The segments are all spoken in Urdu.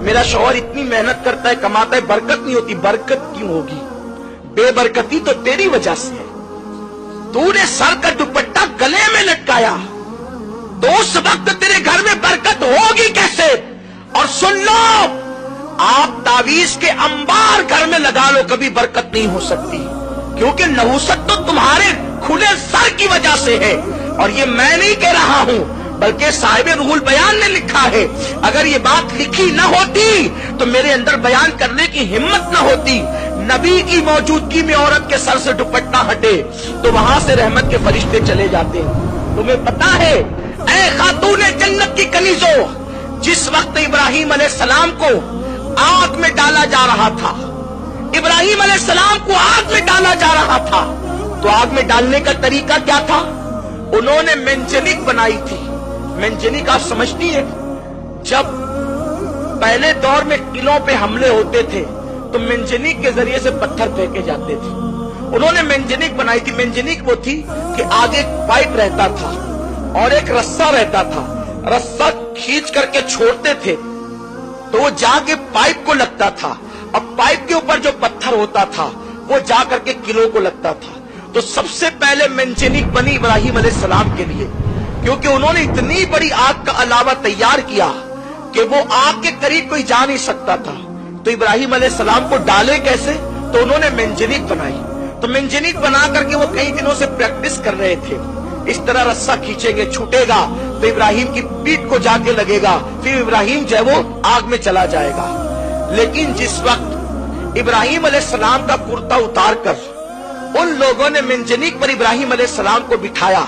میرا شوہر اتنی محنت کرتا ہے, کماتا ہے, برکت نہیں ہوتی. برکت کیوں ہوگی؟ بے برکتی تو تیری وجہ سے ہے. تو نے سر کا دوپٹہ گلے میں لٹکایا تو اس وقت تیرے گھر میں برکت ہوگی کیسے؟ اور سن لو, آپ تعویذ کے انبار گھر میں لگا لو, کبھی برکت نہیں ہو سکتی, کیونکہ نحوست تو تمہارے کھلے سر کی وجہ سے ہے. اور یہ میں نہیں کہہ رہا ہوں, بلکہ صاحب روح البیان نے لکھا ہے. اگر یہ بات لکھی نہ ہوتی تو میرے اندر بیان کرنے کی ہمت نہ ہوتی. نبی کی موجودگی میں عورت کے سر سے دوپٹہ ہٹے تو وہاں سے رحمت کے فرشتے چلے جاتے ہیں. تمہیں پتا ہے اے خاتون جنت کی کنیزوں, جس وقت ابراہیم علیہ السلام کو آگ میں ڈالا جا رہا تھا, ابراہیم علیہ السلام کو آگ میں ڈالا جا رہا تھا, تو آگ میں ڈالنے کا طریقہ کیا تھا؟ انہوں نے منجنیق بنائی تھی. منجنیق آپ سمجھتی ہیں, جب پہلے دور میں قلعوں پہ حملے ہوتے تھے تو منجنیق کے ذریعے سے پتھر پھینکے جاتے تھے. انہوں نے منجنیق بنائی تھی. منجنیق وہ تھی کہ آگے پائپ رہتا تھا اور ایک رسہ رہتا تھا, رسہ کھینچ کر کے چھوڑتے تھے تو وہ جا کے پائپ کو لگتا تھا, اور پائپ کے اوپر جو پتھر ہوتا تھا وہ جا کر کے قلعوں کو لگتا تھا. تو سب سے پہلے منجنیق بنی ابراہیم علیہ السلام کے لیے, کیونکہ انہوں نے اتنی بڑی آگ کا علاوہ تیار کیا کہ وہ آگ کے قریب کوئی جا نہیں سکتا تھا. تو ابراہیم علیہ السلام کو ڈالے کیسے؟ تو انہوں نے منجنیق بنائی. تو منجنیق بنا کر کے وہ کئی دنوں سے پریکٹس کر رہے تھے. اس طرح رسہ کھینچیں گے, چھوٹے گا تو ابراہیم کی پیٹھ کو جا کے لگے گا, پھر ابراہیم جو ہے وہ آگ میں چلا جائے گا. لیکن جس وقت ابراہیم علیہ السلام کا کرتا اتار کر ان لوگوں نے منجنیق پر ابراہیم علیہ السلام کو بٹھایا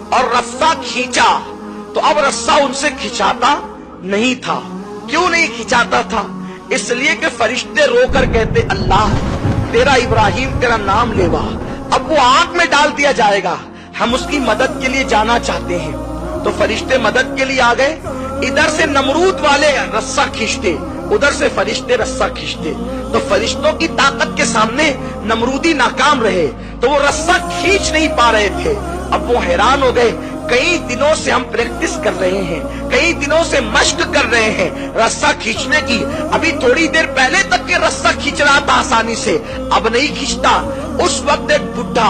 اور رسہ کھینچا, تو اب رسہ ان سے کھینچاتا نہیں تھا. کیوں نہیں کھینچاتا تھا؟ اس لیے کہ فرشتے رو کر کہتے, اللہ تیرا ابراہیم تیرا نام لیوا, اب وہ آگ میں ڈال دیا جائے گا, ہم اس کی مدد کے لیے جانا چاہتے ہیں. تو فرشتے مدد کے لیے آ گئے. ادھر سے نمرود والے رسہ کھینچتے, ادھر سے فرشتے رسہ کھینچتے. تو فرشتوں کی طاقت کے سامنے نمرودی ناکام رہے, تو وہ رسہ کھینچ نہیں پا رہے تھے. اب وہ حیران ہو گئے, کئی دنوں سے ہم پریکٹس کر رہے ہیں, کئی دنوں سے مشق کر رہے ہیں رسہ کھینچنے کی, ابھی تھوڑی دیر پہلے تک کہ رسہ کھینچ رہا تھا آسانی سے, اب نہیں کھینچتا. اس وقت ایک بڈھا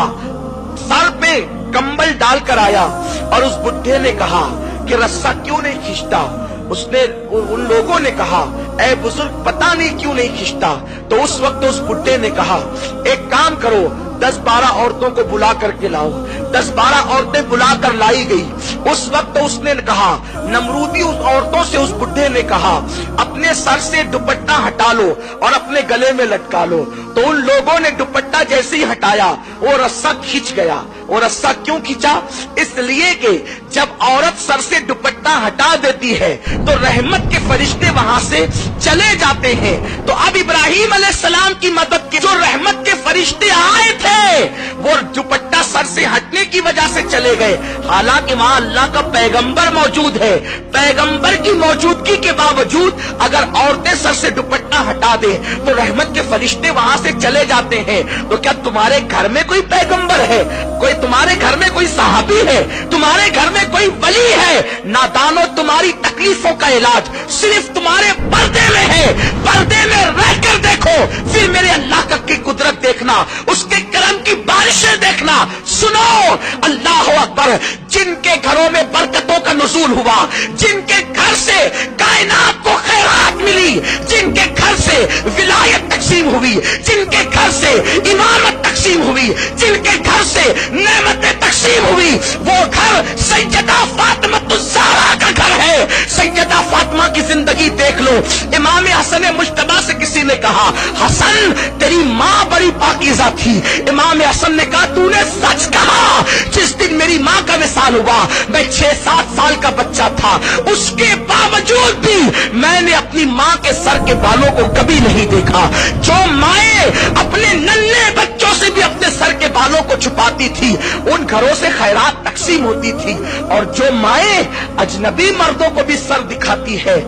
سر پہ کمبل ڈال کر آیا اور اس بڈھے نے کہا کہ رسہ کیوں نہیں کھینچتا؟ ان لوگوں نے کہا, اے بزرگ پتہ نہیں کیوں نہیں کھینچتا. تو اس وقت اس بڈھے نے کہا, ایک کام کرو, 10-12 عورتوں کو بلا کر کے لاؤ. 10-12 عورتیں بلا کر لائی گئی. اس وقت اس نے کہا, نمرودی اس عورتوں سے اس بڈھے نے کہا, اپنے سر سے دوپٹہ ہٹا لو اور اپنے گلے میں لٹکا لو. تو ان لوگوں نے دوپٹہ جیسے ہی ہٹایا وہ رسہ کھینچ گیا. وہ رسہ کیوں کھینچا؟ اس لیے کہ جب عورت سر سے دوپٹہ ہٹا دیتی ہے تو رحمت کے فرشتے وہاں سے چلے جاتے ہیں. تو اب ابراہیم علیہ السلام کی مدد کے جو رحمت کے فرشتے آئے تھے وہ دوپٹہ سر سے ہٹنے کی وجہ سے چلے گئے. حالانکہ وہاں اللہ کا پیغمبر موجود ہے, پیغمبر کی موجودگی کے باوجود اگر عورتیں سر سے دوپٹہ ہٹا دیں تو رحمت کے فرشتے وہاں سے چلے جاتے ہیں. تو کیا تمہارے گھر میں کوئی پیغمبر ہے؟ کوئی تمہارے گھر میں کوئی صحابی ہے؟ تمہارے گھر میں کوئی ولی ہے؟ نادانو, تمہاری تکلیفوں کا علاج صرف تمہارے پردے میں ہے. پردے میں رہ کر دیکھو, پھر میرے اللہ کی قدرت دیکھنا, اس کے کرم کی بارشیں دیکھنا. سنو, اللہ اکبر, جن کے گھروں میں برکتوں کا نزول ہوا, جن کے گھر سے کائنات کو خیرات ملی, جن کے گھر سے ولایت تقسیم ہوئی, جن کے گھر سے امامت تقسیم ہوئی, جن کے گھر سے نعمتیں تقسیم ہوئی, وہ گھر سیدہ فاطمہ الزہرا کا گھر ہے. سیدہ فاطمہ کی زندگی دیکھ لو. امام حسن مجتبی سے کسی نے کہا, حسن تیری ماں بڑی پاکیزہ تھی. امام حسن نے کہا, تو نے سچ کہا. جس دن میری ماں کا وصال ہوا میں 6-7 سال کا بچہ تھا, اس کے باوجود بھی میں نے اپنی ماں کے سر کے بالوں کو کبھی نہیں دیکھا. جو مائیں اپنے ننھے بچوں سے بھی اپنے سر کے بالوں کو چھپاتی تھی ان گھروں سے خیرات تقسیم ہوتی تھی, اور جو مائیں اجنبی مردوں کو بھی سر دکھاتی ہے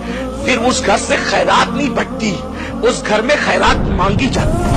پھر اس گھر سے خیرات نہیں بٹتی, اس گھر میں خیرات مانگی جاتی.